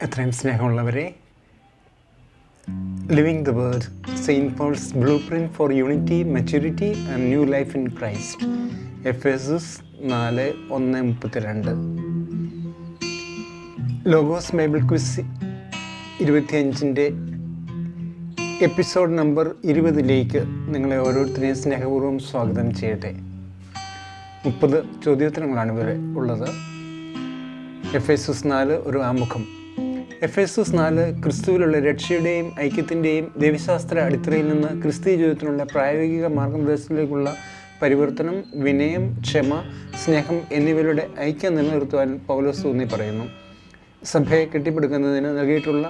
എത്രയും സ്നേഹമുള്ളവരെ, living the word, saint Paul's blueprint for unity, maturity and new life in Christ. Ephesus 4:1-32. Logos Bible quiz 25-ൻ്റെ episode number 20-ലേക്ക് നിങ്ങളെ ഓരോരുത്തരെയും സ്നേഹപൂർവ്വം സ്വാഗതം ചെയ്യട്ടെ. 30 ചോദ്യോത്തരങ്ങളാണ് ഇവിടെ ഉള്ളത്. എഫേസസ് 4 ഒരു ആമുഖം. എഫേസസ് 4 ക്രിസ്തുവിലുള്ള രക്ഷയുടെയും ഐക്യത്തിൻ്റെയും ദൈവശാസ്ത്ര അടിത്തറയിൽ നിന്ന് ക്രിസ്തീയ ജീവിതത്തിനുള്ള പ്രായോഗിക മാർഗനിർദ്ദേശത്തിലേക്കുള്ള പരിവർത്തനം, വിനയം, ക്ഷമ, സ്നേഹം എന്നിവയുടെ ഐക്യം നിലനിർത്തുവാൻ പൗലോസ് ഊന്നി പറയുന്നു. സഭയെ കെട്ടിപ്പടുക്കുന്നതിന് നൽകിയിട്ടുള്ള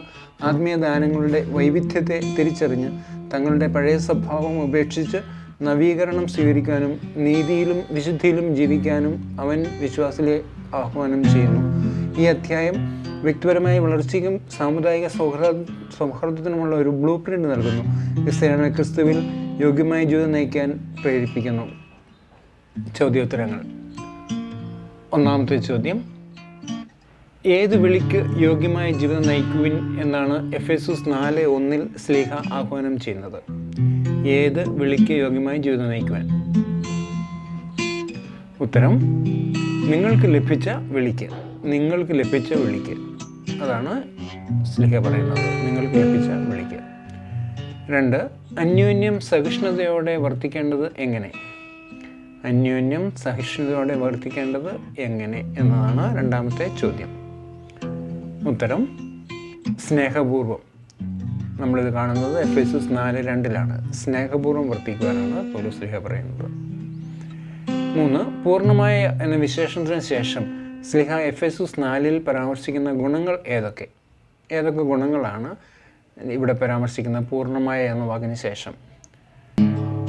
ആത്മീയ ദാനങ്ങളുടെ വൈവിധ്യത്തെ തിരിച്ചറിഞ്ഞ് തങ്ങളുടെ പഴയ സ്വഭാവം ഉപേക്ഷിച്ച് നവീകരണം സ്വീകരിക്കാനും നീതിയിലും വിശുദ്ധിയിലും ജീവിക്കാനും അവൻ വിശ്വാസികളെ ആഹ്വാനം ചെയ്യുന്നു. ഈ അധ്യായം വ്യക്തിപരമായ വളർച്ചയ്ക്കും സാമുദായിക സൗഹാർദ്ദത്തിനുമുള്ള ഒരു ബ്ലൂ പ്രിൻ്റ് നൽകുന്നു. ക്രിസ്ത്യാനികളെ ക്രിസ്തുവിൽ യോഗ്യമായ ജീവിതം നയിക്കാൻ പ്രേരിപ്പിക്കുന്നു. ചോദ്യോത്തരങ്ങൾ. ഒന്നാമത്തെ ചോദ്യം, ഏത് വിളിക്ക് യോഗ്യമായ ജീവിതം നയിക്കുവിൻ എന്നാണ് എഫേസസ് 4:1 ശ്ലീഹ ആഹ്വാനം ചെയ്യുന്നത്? ഏത് വിളിക്ക് യോഗ്യമായ ജീവിതം നയിക്കുവാൻ? ഉത്തരം, നിങ്ങൾക്ക് ലഭിച്ച വിളിക്ക്. നിങ്ങൾക്ക് ലഭിച്ച വിളിക്ക്, അതാണ് ശ്ലീഹ പറയുന്നത്. നിങ്ങൾക്ക് ലഭിച്ച വിളിക്ക്. 2, അന്യോന്യം സഹിഷ്ണുതയോടെ വർത്തിക്കേണ്ടത് എങ്ങനെ? അന്യോന്യം സഹിഷ്ണുതയോടെ വർത്തിക്കേണ്ടത് എങ്ങനെ എന്നതാണ് രണ്ടാമത്തെ ചോദ്യം. ഉത്തരം, സ്നേഹപൂർവ്വം. നമ്മളിത് കാണുന്നത് എഫേസസ് 4:2 സ്നേഹപൂർവ്വം വർത്തിക്കുവാനാണ് പൗലോസ് ശ്ലീഹ പറയുന്നത്. 3, പൂർണ്ണമായ എന്ന വിശേഷണത്തിന് ശേഷം ശ്ലീഹ എഫേസസ് 4 പരാമർശിക്കുന്ന ഗുണങ്ങൾ ഏതൊക്കെ ഗുണങ്ങളാണ് ഇവിടെ പരാമർശിക്കുന്ന പൂർണ്ണമായ എന്ന വാക്കിന് ശേഷം?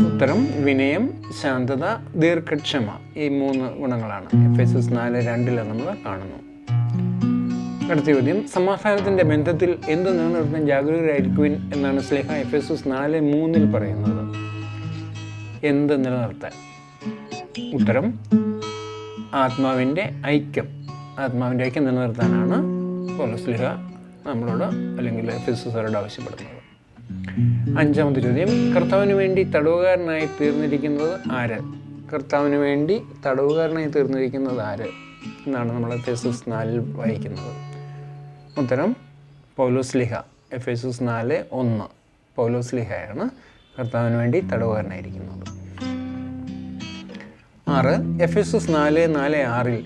ഉത്തരം, വിനയം, ശാന്തത, ദീർഘക്ഷമ. ഈ 3 ഗുണങ്ങളാണ് എഫേസസ് 4:2 നമ്മൾ കാണുന്നു. അടുത്ത ചോദ്യം, സമാധാനത്തിൻ്റെ ബന്ധത്തിൽ എന്ത് നിലനിർത്താൻ ജാഗരൂകരായിരിക്കുവിൻ എന്നാണ് ശ്ലീഹ എഫേസസ് 4:3 പറയുന്നത്? എന്ത് നിലനിർത്താൻ? ഉത്തരം, ആത്മാവിൻ്റെ ഐക്യം നിലനിർത്താനാണ് പൗലോസ് ശ്ലീഹ നമ്മളോട് അല്ലെങ്കിൽ എഫേസസുകാരോട് ആവശ്യപ്പെടുന്നത്. 5-ാമത്തെ ചോദ്യം, കർത്താവിന് വേണ്ടി തടവുകാരനായി തീർന്നിരിക്കുന്നത് ആര്? കർത്താവിന് വേണ്ടി തടവുകാരനായി തീർന്നിരിക്കുന്നത് ആര് എന്നാണ് നമ്മൾ എഫേസസ് 4 വായിക്കുന്നത്. ഉത്തരം, പൗലോസ് ശ്ലീഹ. എഫേസസ് 4:1 പൗലോസ് ശ്ലീഹയാണ് കർത്താവിന് വേണ്ടി തടവുകാരനായിരിക്കുന്നത്. 6, എഫേസസ് 4:6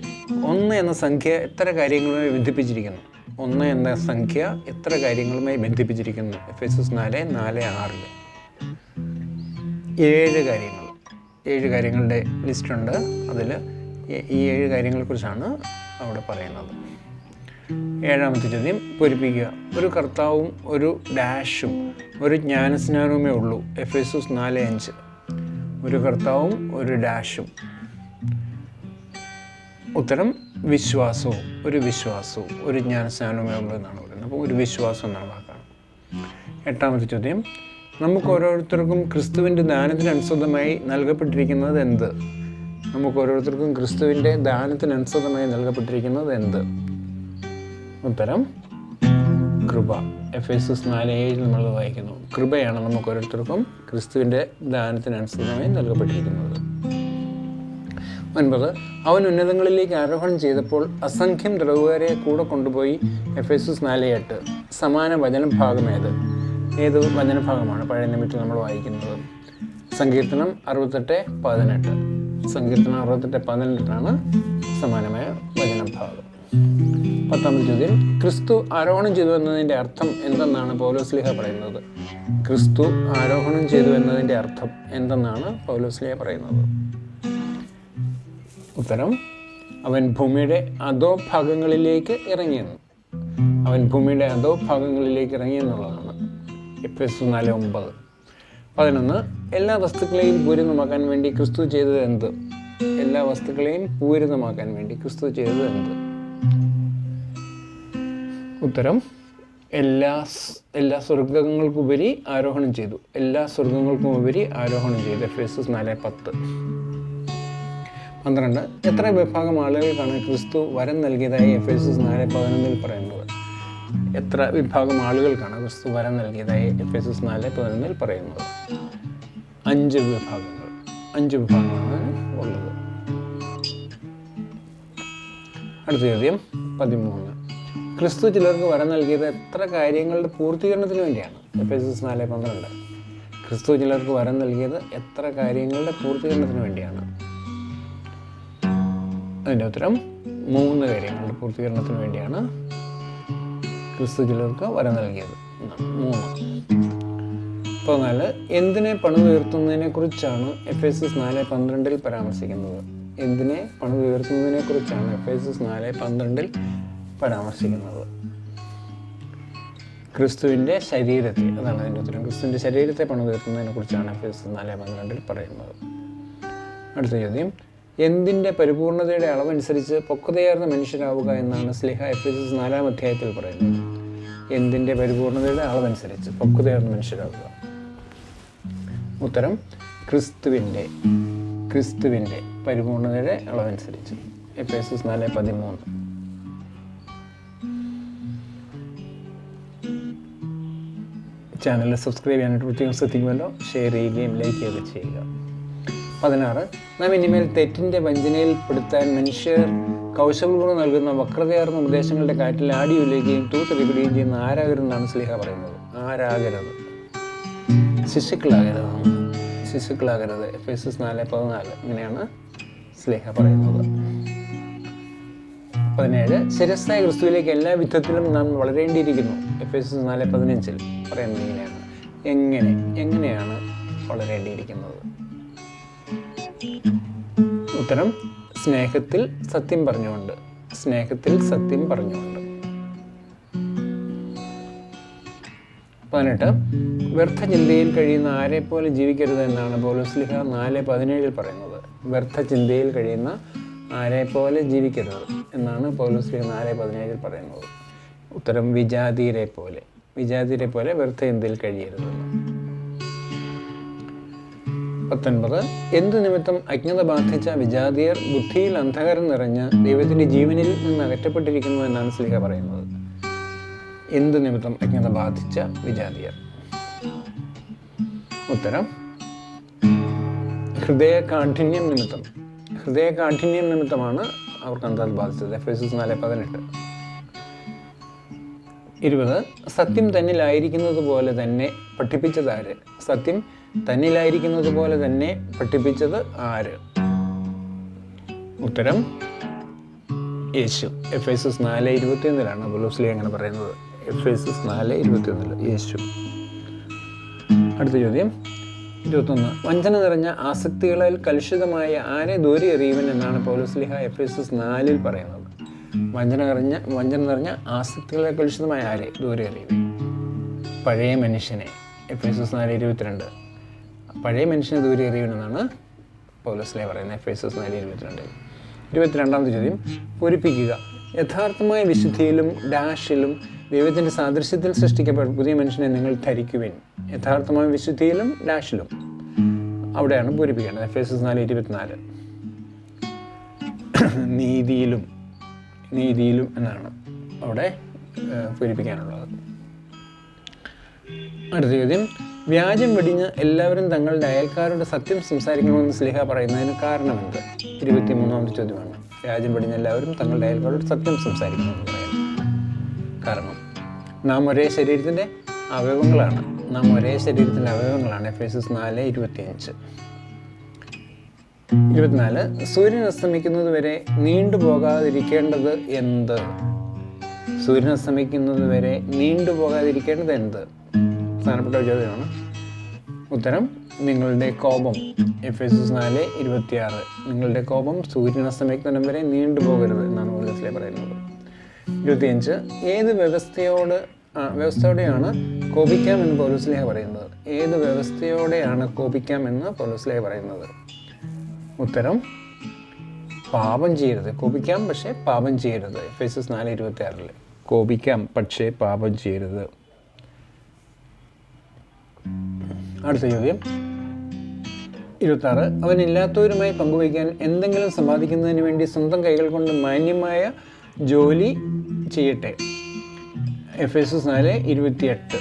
1 എന്ന സംഖ്യ എത്ര കാര്യങ്ങളുമായി ബന്ധിപ്പിച്ചിരിക്കുന്നു? 1 എന്ന സംഖ്യ എത്ര കാര്യങ്ങളുമായി ബന്ധിപ്പിച്ചിരിക്കുന്നു? എഫേസസ് 4:6 7 കാര്യങ്ങളുടെ ലിസ്റ്റുണ്ട്. അതിൽ ഈ 7 കാര്യങ്ങളെക്കുറിച്ചാണ് അവിടെ പറയുന്നത്. 7-ാമത്തെ ചോദ്യം, പൂരിപ്പിക്കുക. ഒരു കർത്താവും ഒരു ഡാഷും ഒരു ജ്ഞാനസ്നാനവുമേ ഉള്ളൂ. എഫേസസ് 4:5 ഒരു കർത്താവും ഒരു ഡാഷും. ഉത്തരം, വിശ്വാസവും ഒരു ജ്ഞാനസ്നാനവുമേ ഉള്ളൂ എന്നാണ് പറയുന്നത്. അപ്പോൾ ഒരു വിശ്വാസം എന്നാണ് വാക്കാണ്. 8-ാമത്തെ ചോദ്യം, നമുക്ക് ഓരോരുത്തർക്കും ക്രിസ്തുവിൻ്റെ ദാനത്തിനനുസൃതമായി നൽകപ്പെട്ടിരിക്കുന്നത് എന്ത്? ഉത്തരം, കൃപ. എഫേസസ് 4:7 നമ്മൾ വായിക്കുന്നു. കൃപയാണ് നമുക്ക് ഓരോരുത്തർക്കും ക്രിസ്തുവിൻ്റെ ദാനത്തിനനുസൃതമായി നൽകപ്പെട്ടിരിക്കുന്നത്. 9, അവൻ ഉന്നതങ്ങളിലേക്ക് ആരോഹണം ചെയ്തപ്പോൾ അസംഖ്യം തടവുകാരെ കൂടെ കൊണ്ടുപോയി. എഫേസസ് 4:8 സമാന വചനഭാഗം ഏത് വചനഭാഗമാണ് പഴയ നിമിത്തം നമ്മൾ വായിക്കുന്നത്? സങ്കീർത്തനം 68:18. സങ്കീർത്തനം 68:18 സമാനമായ വചനഭാഗം. 10-ാമത്തെ ചോദ്യം, ക്രിസ്തു ആരോഹണം ചെയ്തു എന്നതിൻ്റെ അർത്ഥം എന്തെന്നാണ് പൗലോസ് ശ്ലീഹ പറയുന്നത്? ക്രിസ്തു ആരോഹണം ചെയ്തു എന്നതിൻ്റെ അർത്ഥം എന്തെന്നാണ് പൗലോസ് ശ്ലീഹ പറയുന്നത്? ഉത്തരം, അവൻ ഭൂമിയുടെ അധോഭാഗങ്ങളിലേക്ക് ഇറങ്ങിയെന്നുള്ളതാണ്. എഫേസസ് 4:9. 11, എല്ലാ വസ്തുക്കളെയും പൂരിതമാക്കാൻ വേണ്ടി ക്രിസ്തു ചെയ്തത് എന്ത്? ഉത്തരം, എല്ലാ സ്വർഗങ്ങൾക്കുപരി ആരോഹണം ചെയ്തു. എഫേസസ് 4:10. 12, എത്ര വിഭാഗം ആളുകൾക്കാണ് ക്രിസ്തു വരം നൽകിയതായി എഫേസസ് 4:11 പറയുന്നത്? എത്ര വിഭാഗം ആളുകൾക്കാണ് ക്രിസ്തു വരം നൽകിയതായി എഫേസ്യസ് 4:11 പറയുന്നത്? 5 വിഭാഗങ്ങൾ. 5 വിഭാഗങ്ങളാണ് ഉള്ളത്. അടുത്ത ചോദ്യം 13. ക്രിസ്തു ചിലർക്ക് വരം നൽകിയത് എത്ര കാര്യങ്ങളുടെ പൂർത്തീകരണത്തിന് വേണ്ടിയാണ്? എഫേസ്യസ് 4:12. ക്രിസ്തു ചിലർക്ക് വരം നൽകിയത് എത്ര കാര്യങ്ങളുടെ പൂർത്തീകരണത്തിന് വേണ്ടിയാണ്? അതിൻ്റെ ഉത്തരം 3 കാര്യങ്ങളുടെ പൂർത്തീകരണത്തിന് വേണ്ടിയാണ് ക്രിസ്തു ചിലർക്ക് വരം നൽകിയത്. 3. 14. എന്തിനെ പണിതുയർത്തുന്നതിനെ കുറിച്ചാണ് എഫേസ്യസ് 4:12 പരാമർശിക്കുന്നത്? എന്തിനെ പണിതുയർത്തുന്നതിനെ കുറിച്ചാണ് എഫേസ്യസ് 4:12 പരാമർശിക്കുന്നത്? ക്രിസ്തുവിൻ്റെ ശരീരത്തെ, അതാണ് അതിൻ്റെ ഉത്തരം. ക്രിസ്തുവിൻ്റെ ശരീരത്തെ പണിതുയർത്തുന്നതിനെ കുറിച്ചാണ് എഫേസ്യസ് 4:12 പറയുന്നത്. അടുത്ത ചോദ്യം, എന്തിൻ്റെ പരിപൂർണതയുടെ അളവനുസരിച്ച് പക്വതയാർന്ന മനുഷ്യരാവുക എന്നാണ് ശ്ലീഹ എഫേസ്യസ് 4-ാം അധ്യായത്തിൽ പറയുന്നത്? എന്തിൻ്റെ പരിപൂർണതയുടെ അളവനുസരിച്ച് പക്വതയാർന്ന മനുഷ്യരാവുക? ഉത്തരം ക്രിസ്തുവിൻ്റെ പരിപൂർണതയുടെ അളവനുസരിച്ച്. എഫേസ്യസ് 4:13. ചാനൽ സബ്സ്ക്രൈബ് ചെയ്യാനായിട്ട് പ്രത്യേകം ശ്രദ്ധിക്കുമല്ലോ. ഷെയർ ചെയ്യുകയും ലൈക്ക് ചെയ്യുകയും ചെയ്യുക. 16. നാം ഇനിമേൽ തെറ്റിൻ്റെ വഞ്ചനയിൽപ്പെടുത്താൻ മനുഷ്യർ കൗശലപൂർവ്വം നൽകുന്ന വക്രതയാർന്ന ഉപദേശങ്ങളുടെ കാറ്റിൽ ആടി ഉലയുകയും തൂത്തെറിയുകയും ചെയ്യുന്ന ആരാകരുതെന്നാണ് ശ്ലീഹ പറയുന്നത്? ആരാകരുത്, ശിശുക്കളാകരുത്. എഫേസ്യസ് 4:14 ഇങ്ങനെയാണ് ശ്ലീഹ പറയുന്നത്. 17. ശിരസ്സായ ക്രിസ്തുവിലേക്ക് എല്ലാ വിധത്തിലും നാം വളരേണ്ടിയിരിക്കുന്നു. എഫേസ്യസ് 4:15 പറയുന്നത് ഇങ്ങനെയാണ്. എങ്ങനെയാണ് വളരേണ്ടിയിരിക്കുന്നത്? ഉത്തരം സ്നേഹത്തിൽ സത്യം പറഞ്ഞുകൊണ്ട്. 18. വ്യർത്ഥ ചിന്തയിൽ കഴിയുന്ന ആരെപ്പോലെ ജീവിക്കരുത് എന്നാണ് പൗലോസ്ലീഹ 4:17 പറയുന്നത്. വ്യർത്ഥ ചിന്തയിൽ കഴിയുന്ന ആരെപ്പോലെ ജീവിക്കരുത് എന്നാണ് പൗലോസ്ലീഹ 4:17 പറയുന്നത്. ഉത്തരം വിജാതീയരെ പോലെ വ്യർത്ഥ ചിന്തയിൽ കഴിയരുത്. 19. എന്തു നിമിത്തം അജ്ഞത ബാധിച്ച വിജാതീയർ ബുദ്ധിയിൽ അന്ധകാരം നിറഞ്ഞ് ദൈവത്തിൻ്റെ ജീവനിൽ നിന്ന് അകറ്റപ്പെട്ടിരിക്കുന്നു എന്നാണ് ശ്ലീഹ പറയുന്നത്? എന്തു നിമിത്തം അജ്ഞത ബാധിച്ച വിജാതീയർ? ഉത്തരം ഹൃദയകാഠിന്യം നിമിത്തമാണ് അവർക്ക് അന്ധത ബാധിച്ചത്. എഫേസ്യസ് 4:18. 20. സത്യം തന്നിലായിരിക്കുന്നത് പോലെ തന്നെ പഠിപ്പിച്ചത് ആര്? ഉത്തരം യേശു. എഫേസ്യസ് 4:21 പൗലോസ്ലീഹ അങ്ങനെ പറയുന്നത്. എഫേസ്യസ് 4:21 യേശു. അടുത്ത ചോദ്യം 21. വഞ്ചന നിറഞ്ഞ ആസക്തികളിൽ കലുഷിതമായ ആരെ ദൂരെ എറിയുവൻ എന്നാണ് പൗലോസ്ലീഹ എഫേസ്യസ് 4 പറയുന്നത്? വഞ്ചന നിറഞ്ഞ ആസക്തികളെ കലുഷിതമായ ആരെ ദൂരെ എറിയുവൻ? പഴയ മനുഷ്യനെ. എഫേസ്യസ് 4:22 പഴയ മനുഷ്യനെ ദൂരെ എറിയുവനെന്നാണ് പൗലോസ്ലീഹ പറയുന്നത്. എഫേസ്യസ് 4:22. 22ാമത്തെ ചോദ്യം, പൂരിപ്പിക്കുക. യഥാർത്ഥമായ വിശുദ്ധിയിലും ഡാഷിലും ദൈവത്തിൻ്റെ സാദൃശ്യത്തിൽ സൃഷ്ടിക്കപ്പെട്ട പുതിയ മനുഷ്യനെ നിങ്ങൾ ധരിക്കുവിൻ. യഥാർത്ഥമായ വിശുദ്ധിയിലും ഡാഷിലും, അവിടെയാണ് പൂരിപ്പിക്കേണ്ടത്. എഫേസ്യസ് 4:24. നീതിയിലും എന്നാണ് അവിടെ പൂരിപ്പിക്കാനുള്ളത്. അടുത്ത ചോദ്യം, വ്യാജം വെടിഞ്ഞ് എല്ലാവരും തങ്ങളുടെ അയൽക്കാരുടെ സത്യം സംസാരിക്കണമെന്ന് ശ്ലീഹ പറയുന്നതിന് കാരണമെന്ത്? 23ാമത്തെ ചോദ്യമാണ്. വ്യാജം വെടിഞ്ഞ് എല്ലാവരും തങ്ങളുടെ അയൽക്കാരോട് സത്യം സംസാരിക്കണമെന്ന് പറയാൻ കാരണം നാം ഒരേ ശരീരത്തിൻ്റെ അവയവങ്ങളാണ്. എഫേസ്യസ് 4:25. 24. സൂര്യൻ അസ്തമിക്കുന്നത് വരെ നീണ്ടുപോകാതിരിക്കേണ്ടത് എന്ത്? പ്രധാനപ്പെട്ട ചോദ്യമാണ്. ഉത്തരം നിങ്ങളുടെ കോപം. എഫേസ്യസ് 4:26 നിങ്ങളുടെ കോപം സൂര്യൻ അസ്തമിക്കുന്നതിനും വരെ നീണ്ടുപോകരുത് എന്നാണ് പൗലോസ്ലീഹ പറയുന്നത്. 25. ഏത് വ്യവസ്ഥയോടെയാണ് കോപിക്കാമെന്ന് പൗലോസ്ലീഹ പറയുന്നത്? ഉത്തരം പാപം ചെയ്യരുത്. കോപിക്കാം, പക്ഷേ പാപം ചെയ്യരുത്. എഫേസ്യസ് 4:26 കോപിക്കാം, പക്ഷേ പാപം ചെയ്യരുത്. അടുത്ത ചോദ്യം 26. അവനില്ലാത്തവരുമായി പങ്കുവയ്ക്കാൻ എന്തെങ്കിലും സമ്പാദിക്കുന്നതിന് വേണ്ടി സ്വന്തം കൈകൾ കൊണ്ട് മാന്യമായ ജോലി ചെയ്യട്ടെ. എഫേസസ് 4:28.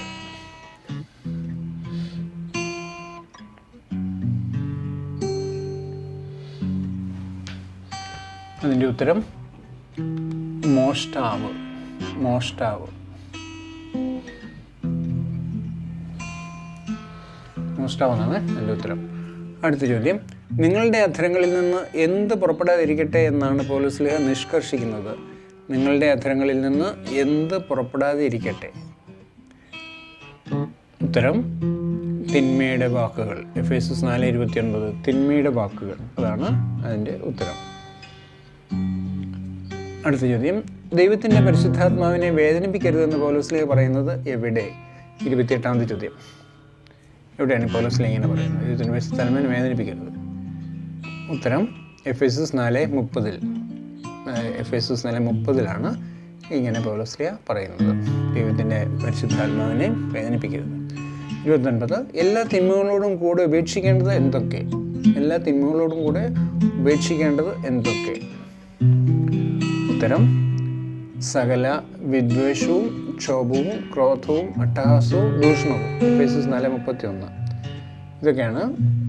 അതിൻ്റെ ഉത്തരം മോഷ്ടാവ്. മോഷ്ടാവ് എന്നാണ് എൻ്റെ ഉത്തരം. അടുത്ത ചോദ്യം, നിങ്ങളുടെ അധരങ്ങളിൽ നിന്ന് എന്ത് പുറപ്പെടാതിരിക്കട്ടെ എന്നാണ് പൗലോസ് നിഷ്കർഷിക്കുന്നത്? നിങ്ങളുടെ അധരങ്ങളിൽ നിന്ന് എന്ത് പുറപ്പെടാതിരിക്കട്ടെ? ഉത്തരം തിന്മയുടെ വാക്കുകൾ. എഫേസസ് 4:29 തിന്മയുടെ വാക്കുകൾ, അതാണ് അതിൻ്റെ ഉത്തരം. അടുത്ത ചോദ്യം, ദൈവത്തിൻ്റെ പരിശുദ്ധാത്മാവിനെ വേദനിപ്പിക്കരുതെന്ന് പൗലോസ് പറയുന്നത് എവിടെ? 28ാമത്തെ ചോദ്യം. എവിടെയാണ് പൗലോസ് ഇങ്ങനെ പറയുന്നത് ദൈവത്തിൻ്റെ പരിശുദ്ധാത്മാവിനെ വേദനിപ്പിക്കരുത്? ഉത്തരം എഫേസസ് 4:30. എഫേസസ് 4:30 ഇങ്ങനെ പൗലോസ് പറയുന്നത്, ദൈവത്തിൻ്റെ പരിശുദ്ധാത്മാവിനെ വേദനിപ്പിക്കരുത്. 29, എല്ലാ തിന്മകളോടും കൂടെ ഉപേക്ഷിക്കേണ്ടത് എന്തൊക്കെ? എല്ലാ തിന്മകളോടും കൂടെ ഉപേക്ഷിക്കേണ്ടത് എന്തൊക്കെ? ഉത്തരം സകല വിദ്വേഷവും, ക്ഷോഭവും, ക്രോധവും, അട്ടഹാസവും, ദൂഷണവും. എഫേസസ് 4:31 ഇതൊക്കെയാണ്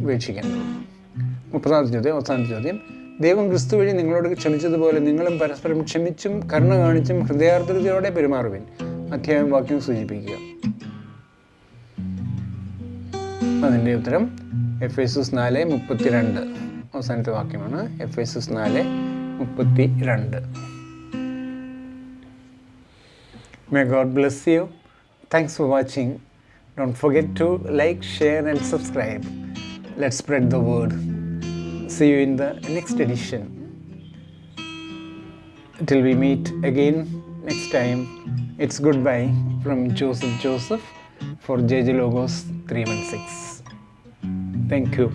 ഉപേക്ഷിക്കേണ്ടത്. 30ാമത്തെ ചോദ്യം, അവസാനത്തെ ചോദ്യം, ദൈവം ക്രിസ്തു വഴി നിങ്ങളോട് ക്ഷമിച്ചതുപോലെ നിങ്ങളും പരസ്പരം ക്ഷമിച്ചും കരുണ കാണിച്ചും ഹൃദയാർദ്രതയോടെ പെരുമാറുവിൻ. അധ്യായം വാക്യം സൂചിപ്പിക്കുക. അതിൻ്റെ ഉത്തരം എഫേസസ് 4:32 അവസാനത്തെ വാക്യമാണ്. Ephesus 4:32. May God bless you. Thanks for watching. Don't forget to like, share and subscribe. Let's spread the word. See you in the next edition. Till we meet again next time, it's goodbye from Joseph for JJ Logos 316. Thank you.